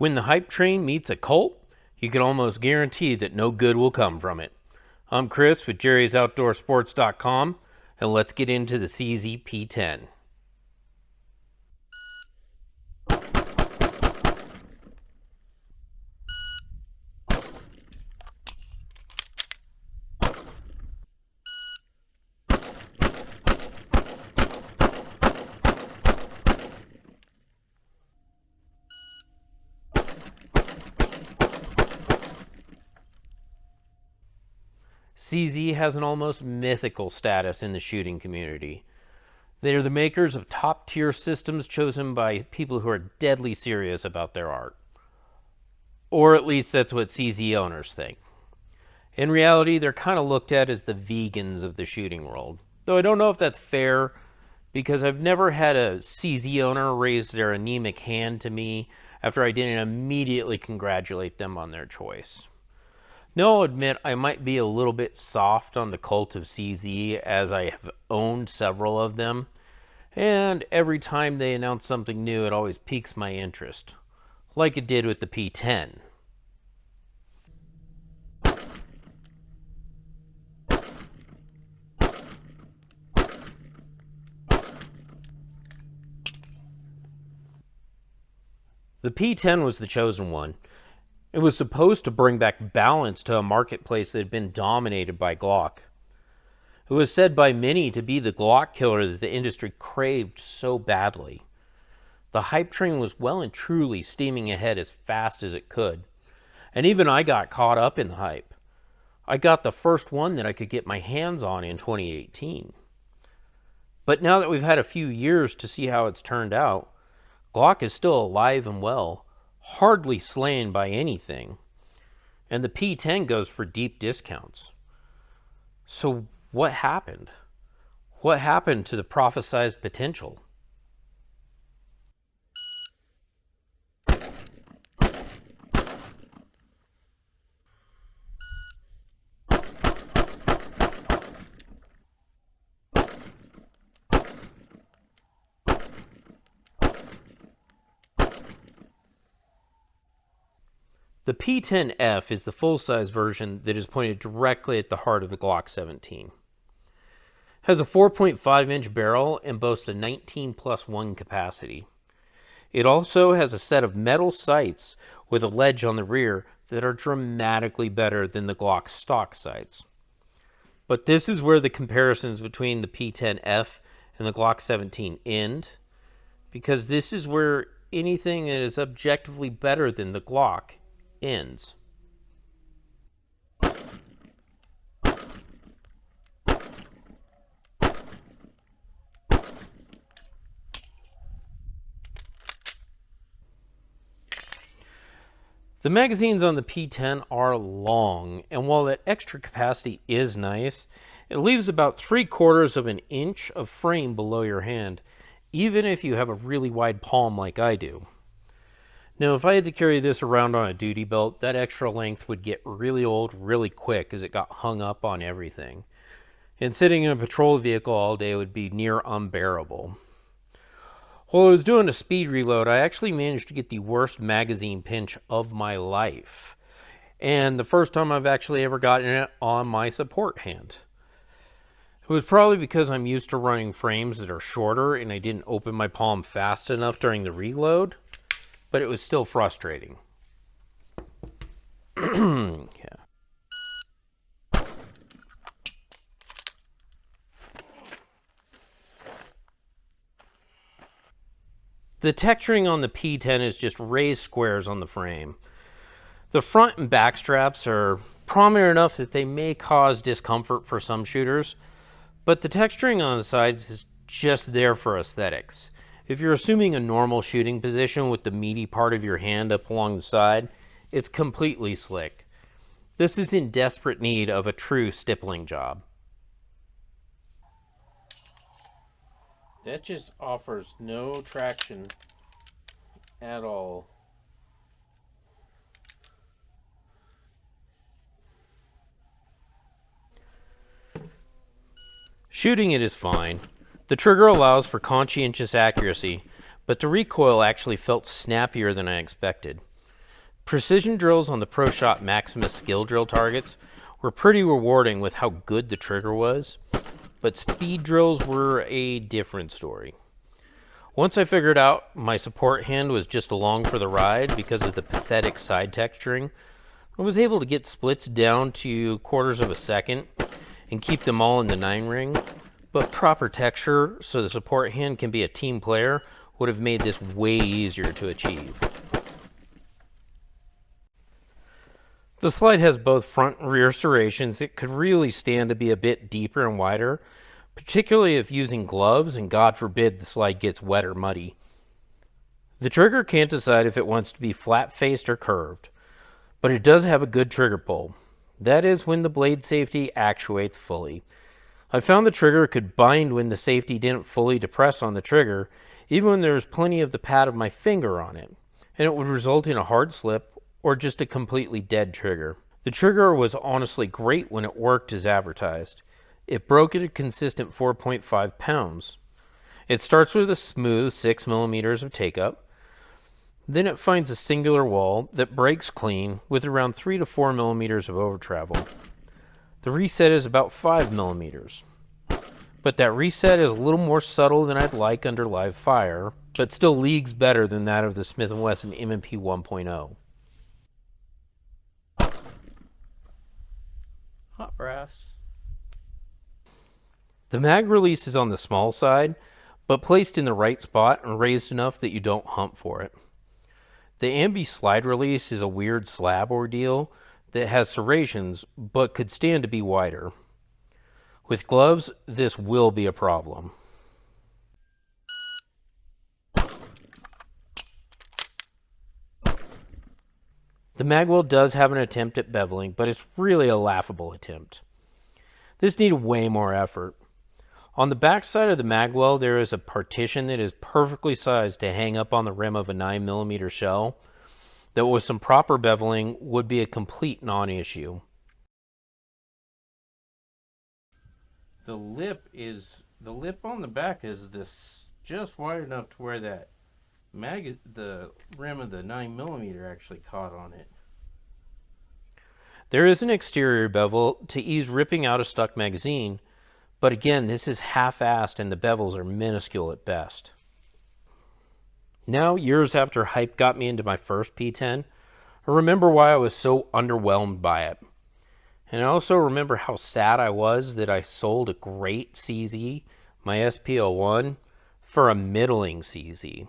When the hype train meets a cult, you can almost guarantee that no good will come from it. I'm Chris with jerry'soutdoorsports.com, and let's get into the CZ P10. CZ has an almost mythical status in the shooting community. They are the makers of top-tier systems chosen by people who are deadly serious about their art. Or at least that's what CZ owners think. In reality, they're kind of looked at as the vegans of the shooting world. Though I don't know if that's fair, because I've never had a CZ owner raise their anemic hand to me after I didn't immediately congratulate them on their choice. Now, I'll admit I might be a little bit soft on the cult of CZ, as I have owned several of them, and every time they announce something new it always piques my interest, like it did with the P10. The P10 was the chosen one. It was supposed to bring back balance to a marketplace that had been dominated by Glock. It was said by many to be the Glock Killer that the industry craved so badly. The hype train was well and truly steaming ahead as fast as it could. And even I got caught up in the hype. I got the first one that I could get my hands on in 2018. But now that we've had a few years to see how it's turned out, Glock is still alive and well, hardly slain by anything, and the P10 goes for deep discounts. So what happened? What happened to the prophesized potential? The P10 F is the full-size version that is pointed directly at the heart of the Glock 17. It has a 4.5-inch barrel and boasts a 19+1 capacity. It also has a set of metal sights with a ledge on the rear that are dramatically better than the Glock stock sights. But this is where the comparisons between the P10 F and the Glock 17 end, because this is where anything that is objectively better than the Glock ends. The magazines on the P10 are long, and while that extra capacity is nice, it leaves about 3/4 of an inch of frame below your hand, even if you have a really wide palm like I do. Now, if I had to carry this around on a duty belt, that extra length would get really old really quick as it got hung up on everything. And sitting in a patrol vehicle all day would be near unbearable. While I was doing a speed reload, I actually managed to get the worst magazine pinch of my life. And the first time I've actually ever gotten it on my support hand. It was probably because I'm used to running frames that are shorter and I didn't open my palm fast enough during the reload. But it was still frustrating. Yeah. The texturing on the P10 is just raised squares on the frame. The front and back straps are prominent enough that they may cause discomfort for some shooters, but the texturing on the sides is just there for aesthetics. If you're assuming a normal shooting position with the meaty part of your hand up along the side, it's completely slick. This is in desperate need of a true stippling job. That just offers no traction at all. Shooting it is fine. The trigger allows for conscientious accuracy, but the recoil actually felt snappier than I expected. Precision drills on the Pro Shot Maximus skill drill targets were pretty rewarding with how good the trigger was, but speed drills were a different story. Once I figured out my support hand was just along for the ride because of the pathetic side texturing, I was able to get splits down to quarters of a second and keep them all in the 9 ring, but proper texture so the support hand can be a team player would have made this way easier to achieve. The slide has both front and rear serrations. It could really stand to be a bit deeper and wider, particularly if using gloves and God forbid the slide gets wet or muddy. The trigger can't decide if it wants to be flat-faced or curved, but it does have a good trigger pull. That is when the blade safety actuates fully. I found the trigger could bind when the safety didn't fully depress on the trigger, even when there was plenty of the pad of my finger on it, and it would result in a hard slip or just a completely dead trigger. The trigger was honestly great when it worked as advertised. It broke at a consistent 4.5 pounds. It starts with a smooth 6 millimeters of take-up. Then it finds a singular wall that breaks clean with around 3 to 4 millimeters of over travel. The reset is about 5 millimeters. But that reset is a little more subtle than I'd like under live fire, but still leagues better than that of the Smith & Wesson M&P 1.0. Hot brass. The mag release is on the small side, but placed in the right spot and raised enough that you don't hump for it. The ambi slide release is a weird slab ordeal that has serrations, but could stand to be wider. With gloves, this will be a problem. The magwell does have an attempt at beveling, but it's really a laughable attempt. This needed way more effort. On the back side of the magwell, there is a partition that is perfectly sized to hang up on the rim of a 9mm shell that with some proper beveling would be a complete non-issue. The lip on the back is this just wide enough to where that the rim of the 9mm actually caught on it. There is an exterior bevel to ease ripping out a stuck magazine, but again, this is half-assed and the bevels are minuscule at best. Now, years after hype got me into my first P10, I remember why I was so underwhelmed by it. And I also remember how sad I was that I sold a great CZ, my SP01, for a middling CZ.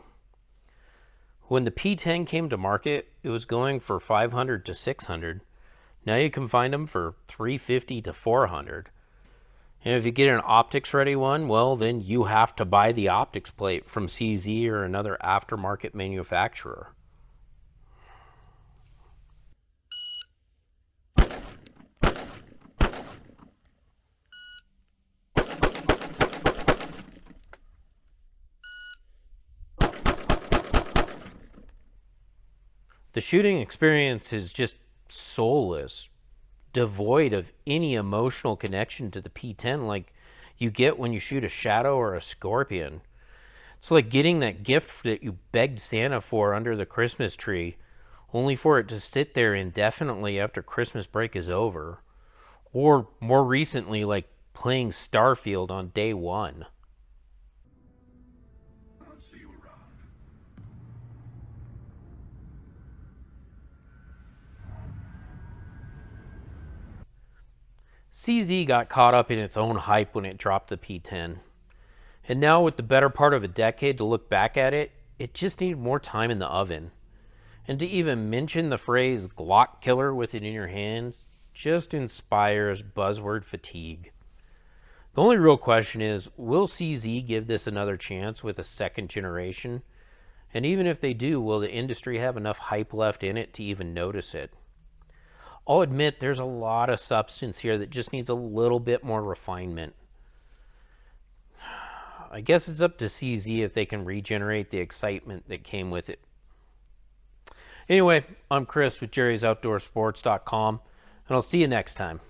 When the P10 came to market, it was going for $500 to $600. Now you can find them for $350 to $400. And if you get an optics ready one, well, then you have to buy the optics plate from CZ or another aftermarket manufacturer. The shooting experience is just soulless, devoid of any emotional connection to the P10 like you get when you shoot a Shadow or a Scorpion. It's like getting that gift that you begged Santa for under the Christmas tree, only for it to sit there indefinitely after Christmas break is over. Or more recently, like playing Starfield on day one. CZ got caught up in its own hype when it dropped the P10. And now with the better part of a decade to look back at it, it just needed more time in the oven. And to even mention the phrase Glock Killer with it in your hands just inspires buzzword fatigue. The only real question is, will CZ give this another chance with a second generation? And even if they do, will the industry have enough hype left in it to even notice it? I'll admit there's a lot of substance here that just needs a little bit more refinement. I guess it's up to CZ if they can regenerate the excitement that came with it. Anyway, I'm Chris with Jerry'sOutdoorSports.com, and I'll see you next time.